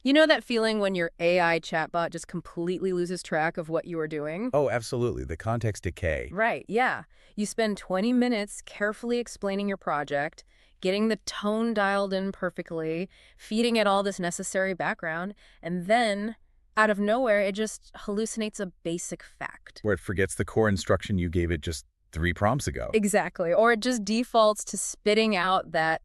You know that feeling when your AI chatbot just completely loses track of what you are doing? Oh, absolutely. The context decay. Right, yeah. You spend 20 minutes carefully explaining your project, getting the tone dialed in perfectly, feeding it all this necessary background, and then, out of nowhere, it just hallucinates a basic fact. Where it forgets the core instruction you gave it just 3 prompts ago. Exactly. Or it just defaults to spitting out that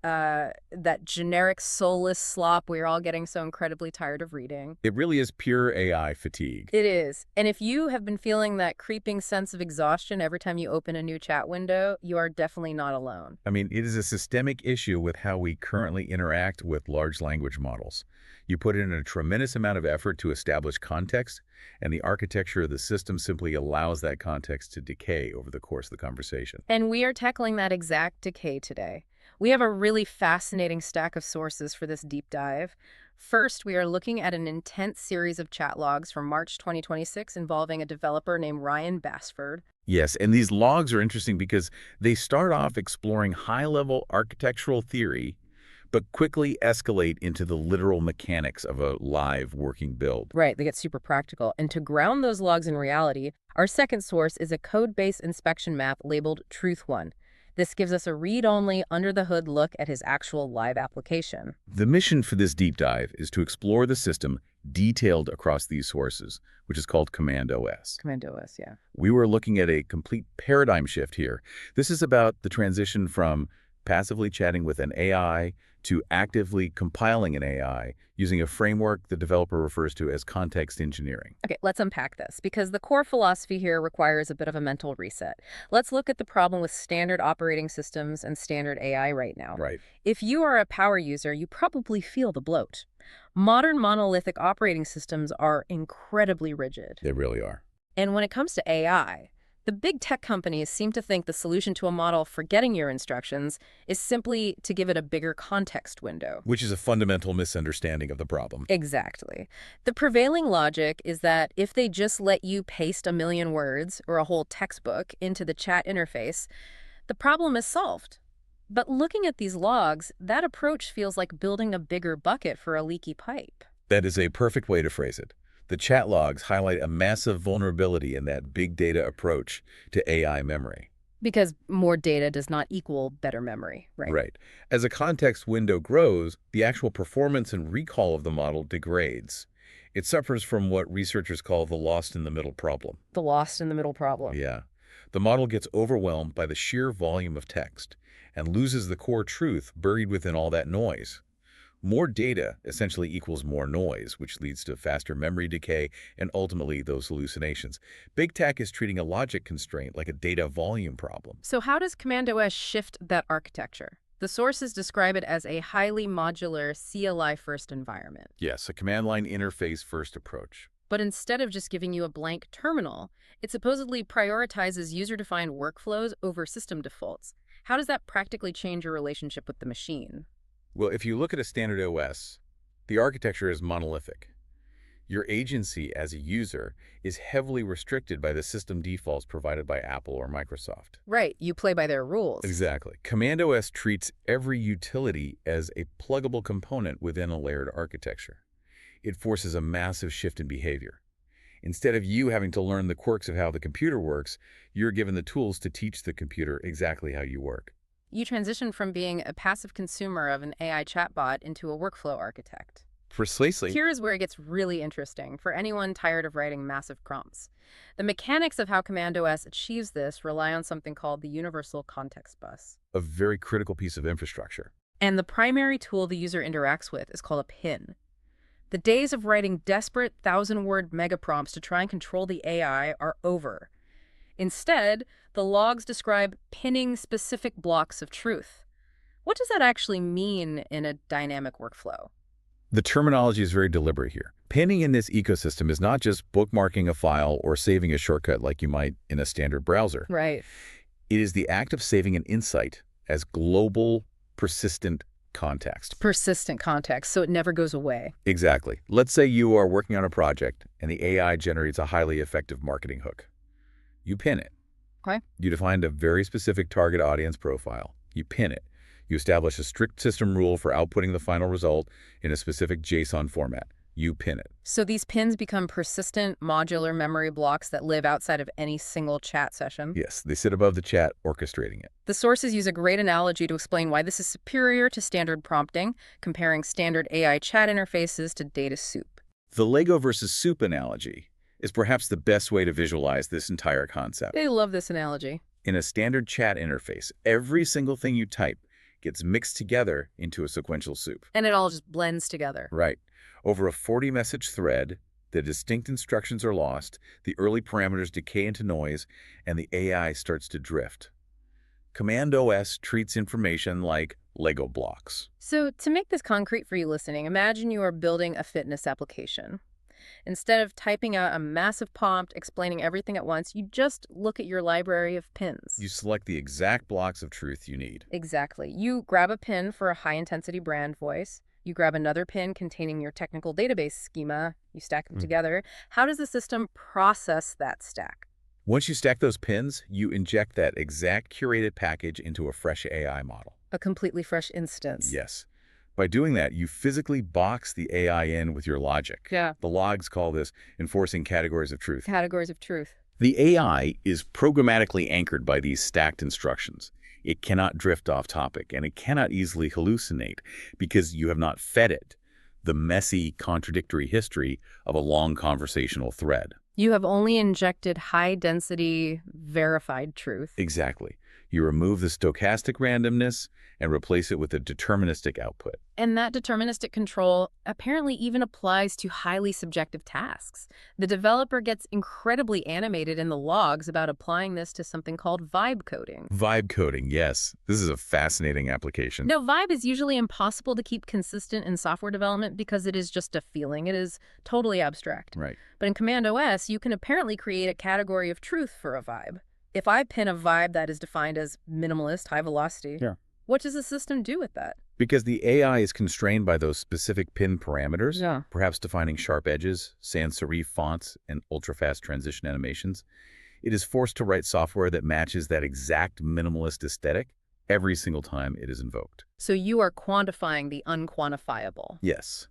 generic soulless slop we're all getting so incredibly tired of reading. It really is pure AI fatigue. It is. And if you have been feeling that creeping sense of exhaustion every time you open a new chat window, you are definitely not alone. I mean, it is a systemic issue with how we currently interact with large language models. You put in a tremendous amount of effort to establish context, and the architecture of the system simply allows that context to decay over the course of the conversation. And we are tackling that exact decay today. We have a really fascinating stack of sources for this deep dive. First, we are looking at an intense series of chat logs from March 2026 involving a developer named Ryan Basford. Yes, and these logs are interesting because they start off exploring high-level architectural theory, but quickly escalate into the literal mechanics of a live working build. Right, they get super practical. And to ground those logs in reality, our second source is a code-based inspection map labeled Truth1. This gives us a read-only, under-the-hood look at his actual live application. The mission for this deep dive is to explore the system detailed across these sources, which is called Command OS. Command OS, yeah. We were looking at a complete paradigm shift here. This is about the transition from passively chatting with an AI to actively compiling an AI using a framework the developer refers to as context engineering. Okay, let's unpack this, because the core philosophy here requires a bit of a mental reset. Let's look at the problem with standard operating systems and standard AI right now. Right. If you are a power user, you probably feel the bloat. Modern monolithic operating systems are incredibly rigid. They really are. And when it comes to AI, the big tech companies seem to think the solution to a model forgetting your instructions is simply to give it a bigger context window. Which is a fundamental misunderstanding of the problem. Exactly. The prevailing logic is that if they just let you paste a million words or a whole textbook into the chat interface, the problem is solved. But looking at these logs, that approach feels like building a bigger bucket for a leaky pipe. That is a perfect way to phrase it. The chat logs highlight a massive vulnerability in that big data approach to AI memory. Because more data does not equal better memory, right? Right. As a context window grows, the actual performance and recall of the model degrades. It suffers from what researchers call the lost in the middle problem. The lost in the middle problem. Yeah. The model gets overwhelmed by the sheer volume of text and loses the core truth buried within all that noise. More data essentially equals more noise, which leads to faster memory decay and ultimately those hallucinations. Big tech is treating a logic constraint like a data volume problem. So how does Command OS shift that architecture? The sources describe it as a highly modular CLI-first environment. Yes, a command line interface first approach. But instead of just giving you a blank terminal, it supposedly prioritizes user-defined workflows over system defaults. How does that practically change your relationship with the machine? Well, if you look at a standard OS, the architecture is monolithic. Your agency as a user is heavily restricted by the system defaults provided by Apple or Microsoft. Right, you play by their rules. Exactly. Command OS treats every utility as a pluggable component within a layered architecture. It forces a massive shift in behavior. Instead of you having to learn the quirks of how the computer works, you're given the tools to teach the computer exactly how you work. You transition from being a passive consumer of an AI chatbot into a workflow architect. Precisely. Here is where it gets really interesting for anyone tired of writing massive prompts. The mechanics of how Command OS achieves this rely on something called the Universal Context Bus. A very critical piece of infrastructure. And the primary tool the user interacts with is called a pin. The days of writing desperate 1,000-word mega prompts to try and control the AI are over. Instead, the logs describe pinning specific blocks of truth. What does that actually mean in a dynamic workflow? The terminology is very deliberate here. Pinning in this ecosystem is not just bookmarking a file or saving a shortcut like you might in a standard browser. Right. It is the act of saving an insight as global, persistent context. Persistent context, so it never goes away. Exactly. Let's say you are working on a project and the AI generates a highly effective marketing hook. You pin it. Okay. You define a very specific target audience profile. You pin it. You establish a strict system rule for outputting the final result in a specific JSON format. You pin it. So these pins become persistent, modular memory blocks that live outside of any single chat session. Yes, they sit above the chat, orchestrating it. The sources use a great analogy to explain why this is superior to standard prompting, comparing standard AI chat interfaces to data soup. The Lego versus soup analogy is perhaps the best way to visualize this entire concept. I love this analogy. In a standard chat interface, every single thing you type gets mixed together into a sequential soup. And it all just blends together. Right. Over a 40-message thread, the distinct instructions are lost, the early parameters decay into noise, and the AI starts to drift. Command OS treats information like Lego blocks. So to make this concrete for you listening, imagine you are building a fitness application. Instead of typing out a massive prompt explaining everything at once, you just look at your library of pins. You select the exact blocks of truth you need. Exactly. You grab a pin for a high-intensity brand voice. You grab another pin containing your technical database schema. You stack them together. How does the system process that stack? Once you stack those pins, you inject that exact curated package into a fresh AI model. A completely fresh instance. Yes. By doing that, you physically box the AI in with your logic. Yeah. The logs call this enforcing categories of truth. Categories of truth. The AI is programmatically anchored by these stacked instructions. It cannot drift off topic, and it cannot easily hallucinate because you have not fed it the messy, contradictory history of a long conversational thread. You have only injected high-density, verified truth. Exactly. You remove the stochastic randomness and replace it with a deterministic output. And that deterministic control apparently even applies to highly subjective tasks. The developer gets incredibly animated in the logs about applying this to something called vibe coding. Vibe coding, yes. This is a fascinating application. Now, vibe is usually impossible to keep consistent in software development because it is just a feeling. It is totally abstract. Right. But in Command OS, you can apparently create a category of truth for a vibe. If I pin a vibe that is defined as minimalist, high velocity, what does the system do with that? Because the AI is constrained by those specific pin parameters, perhaps defining sharp edges, sans serif fonts, and ultra-fast transition animations, it is forced to write software that matches that exact minimalist aesthetic every single time it is invoked. So you are quantifying the unquantifiable. Yes.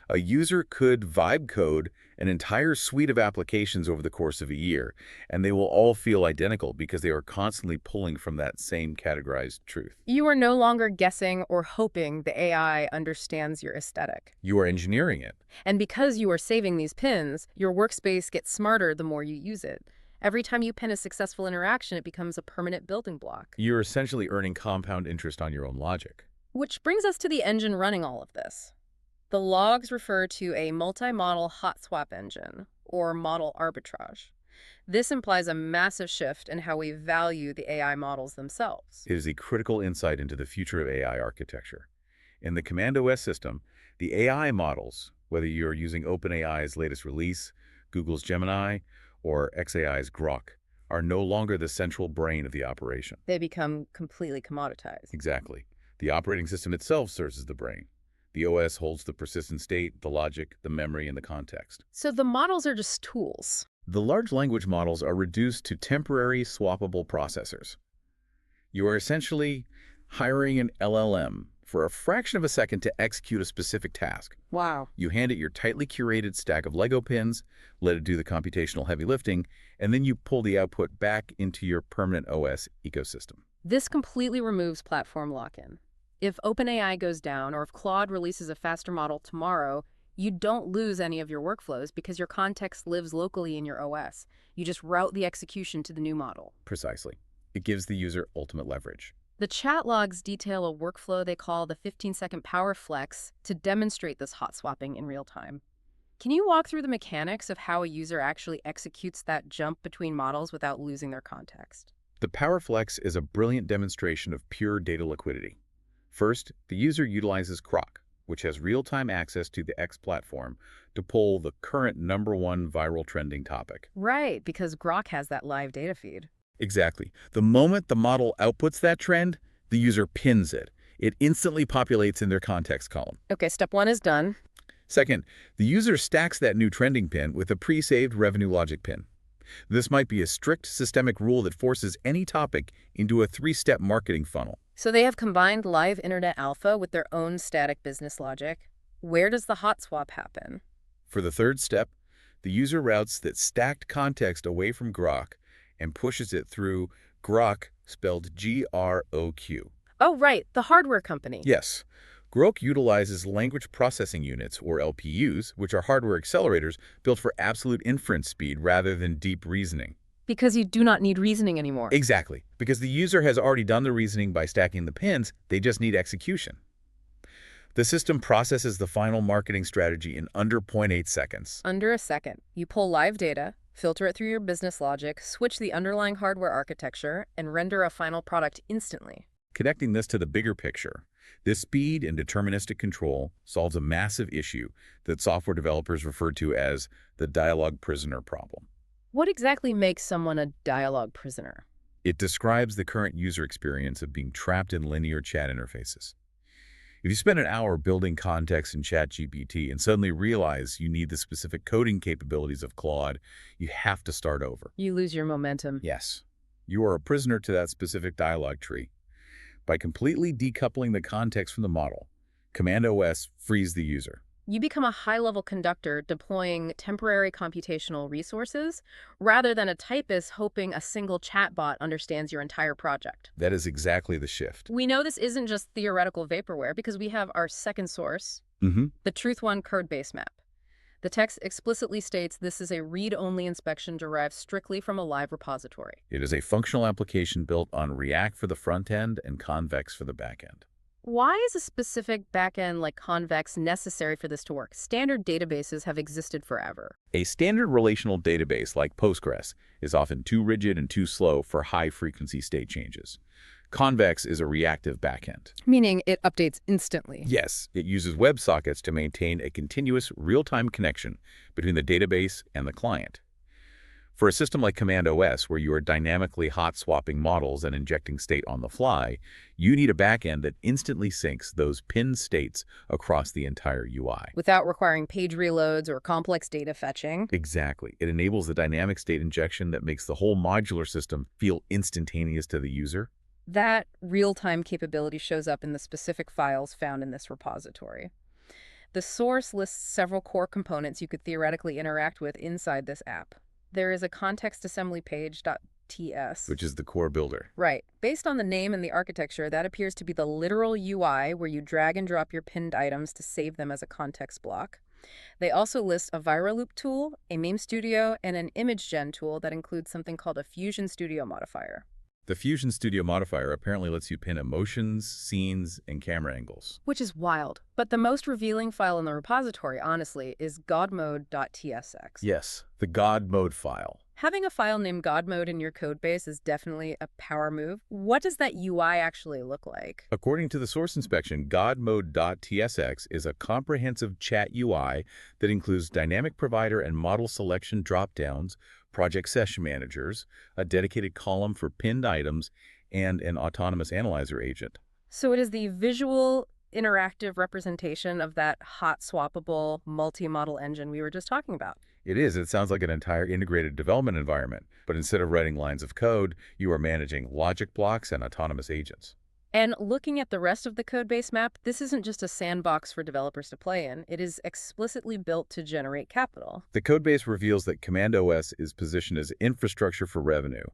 A user could vibe code an entire suite of applications over the course of a year, and they will all feel identical because they are constantly pulling from that same categorized truth. You are no longer guessing or hoping the AI understands your aesthetic. You are engineering it. And because you are saving these pins, your workspace gets smarter the more you use it. Every time you pin a successful interaction, it becomes a permanent building block. You're essentially earning compound interest on your own logic. Which brings us to the engine running all of this. The logs refer to a multi-model hot swap engine, or model arbitrage. This implies a massive shift in how we value the AI models themselves. It is a critical insight into the future of AI architecture. In the Command OS system, the AI models, whether you're using OpenAI's latest release, Google's Gemini, or xAI's Grok, are no longer the central brain of the operation. They become completely commoditized. Exactly. The operating system itself serves as the brain. The OS holds the persistent state, the logic, the memory, and the context. So the models are just tools. The large language models are reduced to temporary swappable processors. You are essentially hiring an LLM for a fraction of a second to execute a specific task. Wow. You hand it your tightly curated stack of Lego pins, let it do the computational heavy lifting, and then you pull the output back into your permanent OS ecosystem. This completely removes platform lock-in. If OpenAI goes down or if Claude releases a faster model tomorrow, you don't lose any of your workflows because your context lives locally in your OS. You just route the execution to the new model. Precisely. It gives the user ultimate leverage. The chat logs detail a workflow they call the 15-second power flex to demonstrate this hot swapping in real time. Can you walk through the mechanics of how a user actually executes that jump between models without losing their context? The power flex is a brilliant demonstration of pure data liquidity. First, the user utilizes Grok, which has real-time access to the X platform, to pull the current #1 viral trending topic. Right, because Grok has that live data feed. Exactly. The moment the model outputs that trend, the user pins it. It instantly populates in their context column. Okay, step 1 is done. Second, the user stacks that new trending pin with a pre-saved revenue logic pin. This might be a strict systemic rule that forces any topic into a 3-step marketing funnel. So they have combined live internet alpha with their own static business logic. Where does the hot swap happen? For the third step, the user routes that stacked context away from Grok and pushes it through Grok, spelled G-R-O-Q. Oh, right, the hardware company. Yes, Grok utilizes language processing units, or LPUs, which are hardware accelerators built for absolute inference speed rather than deep reasoning. Because you do not need reasoning anymore. Exactly, because the user has already done the reasoning by stacking the pins, they just need execution. The system processes the final marketing strategy in under 0.8 seconds. Under a second, you pull live data, filter it through your business logic, switch the underlying hardware architecture, and render a final product instantly. Connecting this to the bigger picture, this speed and deterministic control solves a massive issue that software developers refer to as the dialogue prisoner problem. What exactly makes someone a dialogue prisoner? It describes the current user experience of being trapped in linear chat interfaces. If you spend an hour building context in ChatGPT and suddenly realize you need the specific coding capabilities of Claude, you have to start over. You lose your momentum. Yes, you are a prisoner to that specific dialogue tree. By completely decoupling the context from the model, CommandOS frees the user. You become a high-level conductor deploying temporary computational resources rather than a typist hoping a single chatbot understands your entire project. That is exactly the shift. We know this isn't just theoretical vaporware because we have our second source, Mm-hmm. the Truth1 codebase map. The text explicitly states this is a read-only inspection derived strictly from a live repository. It is a functional application built on React for the front end and Convex for the back end. Why is a specific backend like Convex necessary for this to work? Standard databases have existed forever. A standard relational database like Postgres is often too rigid and too slow for high-frequency state changes. Convex is a reactive backend. Meaning it updates instantly. Yes, it uses WebSockets to maintain a continuous real-time connection between the database and the client. For a system like CommandOS, where you are dynamically hot-swapping models and injecting state on the fly, you need a backend that instantly syncs those pinned states across the entire UI. Without requiring page reloads or complex data fetching. Exactly. It enables the dynamic state injection that makes the whole modular system feel instantaneous to the user. That real-time capability shows up in the specific files found in this repository. The source lists several core components you could theoretically interact with inside this app. There is a context assembly page.ts. Which is the core builder. Right. Based on the name and the architecture, that appears to be the literal UI where you drag and drop your pinned items to save them as a context block. They also list a ViraLoop tool, a Meme Studio, and an image gen tool that includes something called a Fusion Studio modifier. The Fusion Studio modifier apparently lets you pin emotions, scenes, and camera angles. Which is wild. But the most revealing file in the repository, honestly, is godmode.tsx. Yes, the God mode file. Having a file named godmode in your codebase is definitely a power move. What does that UI actually look like? According to the source inspection, godmode.tsx is a comprehensive chat UI that includes dynamic provider and model selection dropdowns, project session managers, a dedicated column for pinned items, and an autonomous analyzer agent. So it is the visual, interactive representation of that hot swappable multi-model engine we were just talking about. It is. It sounds like an entire integrated development environment, but instead of writing lines of code, you are managing logic blocks and autonomous agents. And looking at the rest of the codebase map, this isn't just a sandbox for developers to play in. It is explicitly built to generate capital. The codebase reveals that CommandOS is positioned as infrastructure for revenue.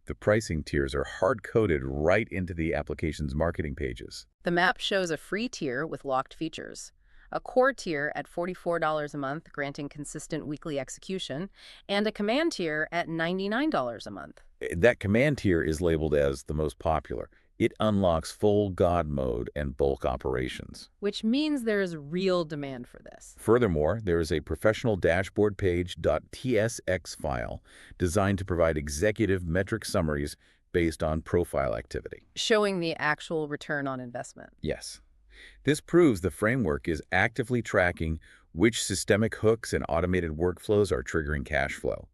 The pricing tiers are hard-coded right into the application's marketing pages. The map shows a free tier with locked features, a core tier at $44 a month, granting consistent weekly execution, and a command tier at $99 a month. That command tier is labeled as the most popular. It unlocks full God mode and bulk operations. Which means there is real demand for this. Furthermore, there is a professional dashboard page.tsx file designed to provide executive metric summaries based on profile activity. Showing the actual return on investment. Yes. This proves the framework is actively tracking which systemic hooks and automated workflows are triggering cash flow.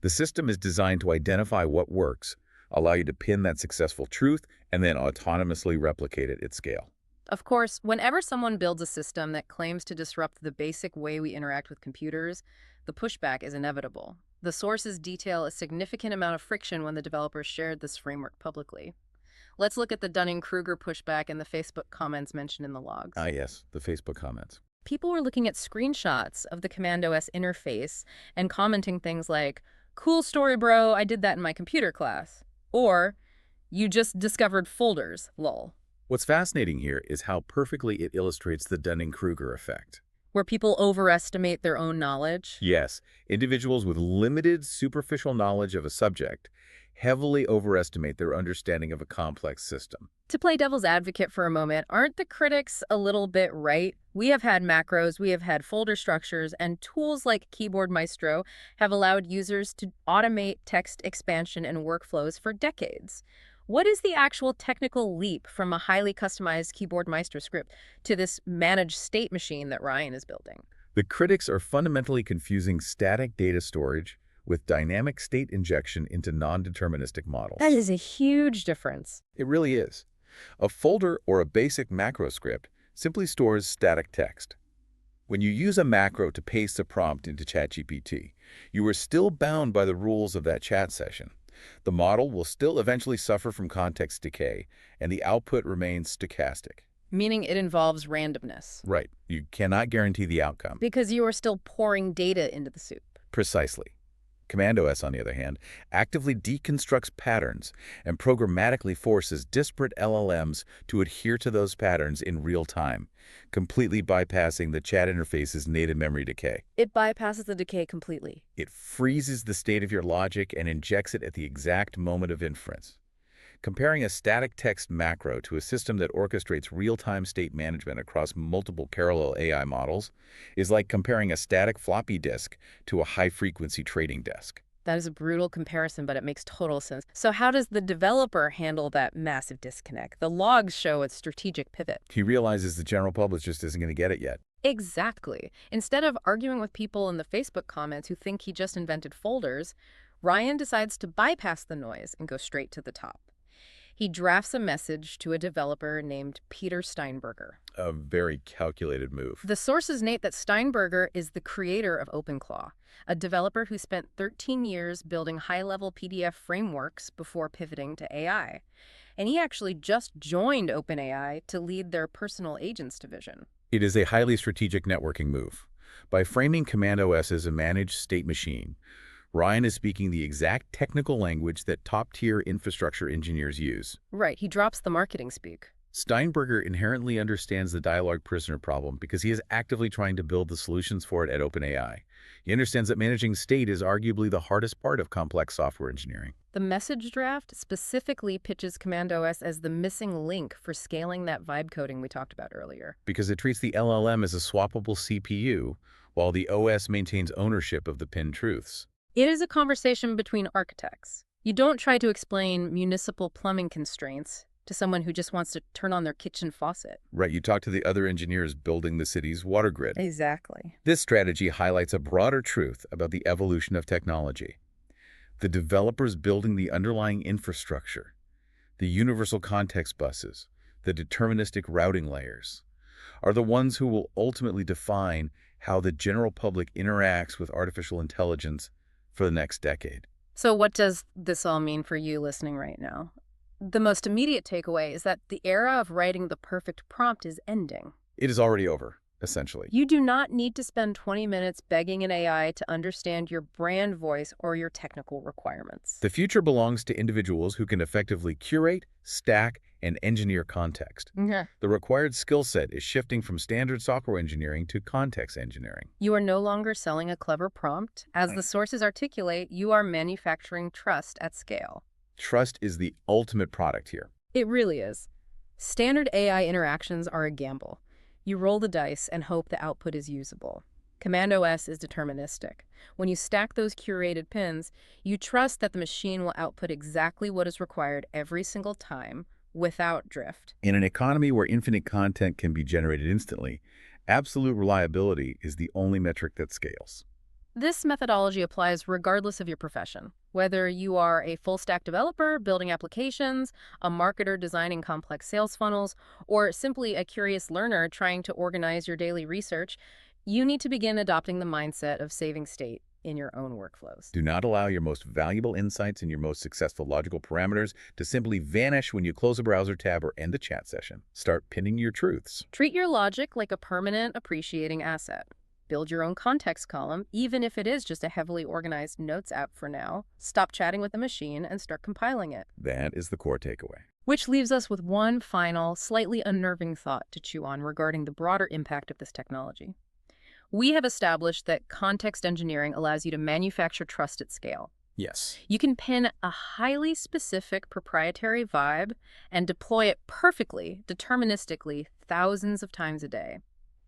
The system is designed to identify what works, allow you to pin that successful truth, and then autonomously replicate it at scale. Of course, whenever someone builds a system that claims to disrupt the basic way we interact with computers, the pushback is inevitable. The sources detail a significant amount of friction when the developers shared this framework publicly. Let's look at the Dunning-Kruger pushback and the Facebook comments mentioned in the logs. Ah, yes, the Facebook comments. People were looking at screenshots of the Command OS interface and commenting things like, "Cool story, bro, I did that in my computer class." Or, "You just discovered folders, lol." What's fascinating here is how perfectly it illustrates the Dunning-Kruger effect. Where people overestimate their own knowledge. Yes, individuals with limited superficial knowledge of a subject heavily overestimate their understanding of a complex system. To play devil's advocate for a moment, aren't the critics a little bit right? We have had macros, we have had folder structures, and tools like Keyboard Maestro have allowed users to automate text expansion and workflows for decades. What is the actual technical leap from a highly customized Keyboard Maestro script to this managed state machine that Ryan is building? The critics are fundamentally confusing static data storage with dynamic state injection into non-deterministic models. That is a huge difference. It really is. A folder or a basic macro script simply stores static text. When you use a macro to paste a prompt into ChatGPT, you are still bound by the rules of that chat session. The model will still eventually suffer from context decay, and the output remains stochastic. Meaning it involves randomness. Right. You cannot guarantee the outcome. Because you are still pouring data into the soup. Precisely. Command OS, on the other hand, actively deconstructs patterns and programmatically forces disparate LLMs to adhere to those patterns in real time, completely bypassing the chat interface's native memory decay. It bypasses the decay completely. It freezes the state of your logic and injects it at the exact moment of inference. Comparing a static text macro to a system that orchestrates real-time state management across multiple parallel AI models is like comparing a static floppy disk to a high-frequency trading desk. That is a brutal comparison, but it makes total sense. So how does the developer handle that massive disconnect? The logs show a strategic pivot. He realizes the general public just isn't going to get it yet. Exactly. Instead of arguing with people in the Facebook comments who think he just invented folders, Ryan decides to bypass the noise and go straight to the top. He drafts a message to a developer named Peter Steinberger. A very calculated move. The sources note that Steinberger is the creator of OpenClaw, a developer who spent 13 years building high-level PDF frameworks before pivoting to AI. And he actually just joined OpenAI to lead their personal agents division. It is a highly strategic networking move. By framing Command OS as a managed state machine, Ryan is speaking the exact technical language that top-tier infrastructure engineers use. Right, he drops the marketing speak. Steinberger inherently understands the dialogue prisoner problem because he is actively trying to build the solutions for it at OpenAI. He understands that managing state is arguably the hardest part of complex software engineering. The message draft specifically pitches Command OS as the missing link for scaling that vibe coding we talked about earlier. Because it treats the LLM as a swappable CPU, while the OS maintains ownership of the pinned truths. It is a conversation between architects. You don't try to explain municipal plumbing constraints to someone who just wants to turn on their kitchen faucet. Right, you talk to the other engineers building the city's water grid. Exactly. This strategy highlights a broader truth about the evolution of technology. The developers building the underlying infrastructure, the universal context buses, the deterministic routing layers, are the ones who will ultimately define how the general public interacts with artificial intelligence for the next decade. So what does this all mean for you listening right now? The most immediate takeaway is that the era of writing the perfect prompt is ending. It is already over, essentially. You do not need to spend 20 minutes begging an AI to understand your brand voice or your technical requirements. The future belongs to individuals who can effectively curate, stack, and engineer context. Yeah. The required skill set is shifting from standard software engineering to context engineering. You are no longer selling a clever prompt. As the sources articulate, you are manufacturing trust at scale. Trust is the ultimate product here. It really is. Standard AI interactions are a gamble. You roll the dice and hope the output is usable. Command OS is deterministic. When you stack those curated pins, you trust that the machine will output exactly what is required every single time without drift. In an economy where infinite content can be generated instantly, absolute reliability is the only metric that scales. This methodology applies regardless of your profession. Whether you are a full-stack developer building applications, a marketer designing complex sales funnels, or simply a curious learner trying to organize your daily research, you need to begin adopting the mindset of saving state in your own workflows. Do not allow your most valuable insights and your most successful logical parameters to simply vanish when you close a browser tab or end a chat session. Start pinning your truths. Treat your logic like a permanent, appreciating asset. Build your own context column, even if it is just a heavily organized notes app for now. Stop chatting with the machine and start compiling it. That is the core takeaway. Which leaves us with one final, slightly unnerving thought to chew on regarding the broader impact of this technology. We have established that context engineering allows you to manufacture trust at scale. Yes. You can pin a highly specific proprietary vibe and deploy it perfectly, deterministically, thousands of times a day.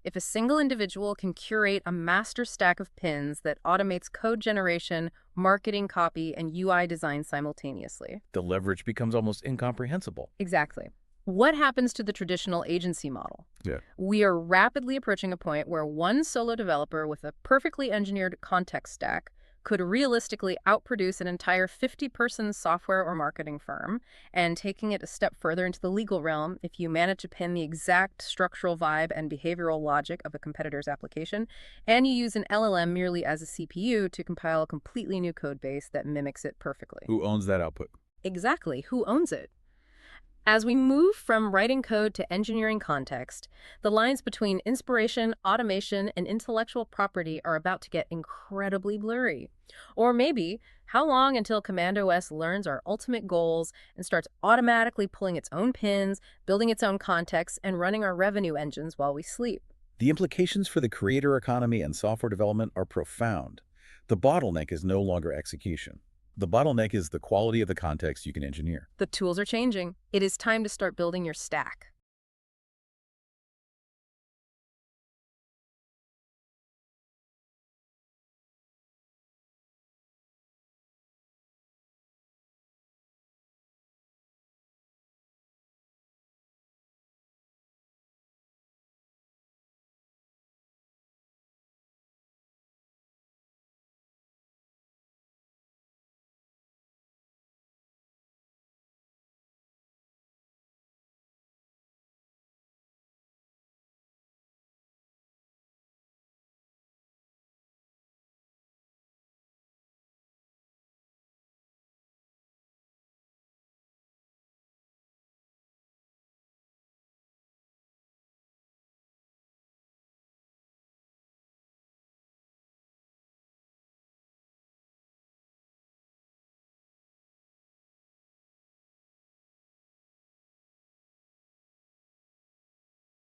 If a single individual can curate a master stack of pins that automates code generation, marketing copy, and UI design simultaneously. The leverage becomes almost incomprehensible. Exactly. What happens to the traditional agency model? Yeah. We are rapidly approaching a point where one solo developer with a perfectly engineered context stack could realistically outproduce an entire 50-person software or marketing firm. And taking it a step further into the legal realm, if you manage to pin the exact structural vibe and behavioral logic of a competitor's application, and you use an LLM merely as a CPU to compile a completely new code base that mimics it perfectly. Who owns that output? Exactly. Who owns it? As we move from writing code to engineering context, the lines between inspiration, automation, and intellectual property are about to get incredibly blurry. Or maybe, how long until Command OS learns our ultimate goals and starts automatically pulling its own pins, building its own context, and running our revenue engines while we sleep? The implications for the creator economy and software development are profound. The bottleneck is no longer execution. The bottleneck is the quality of the context you can engineer. The tools are changing. It is time to start building your stack.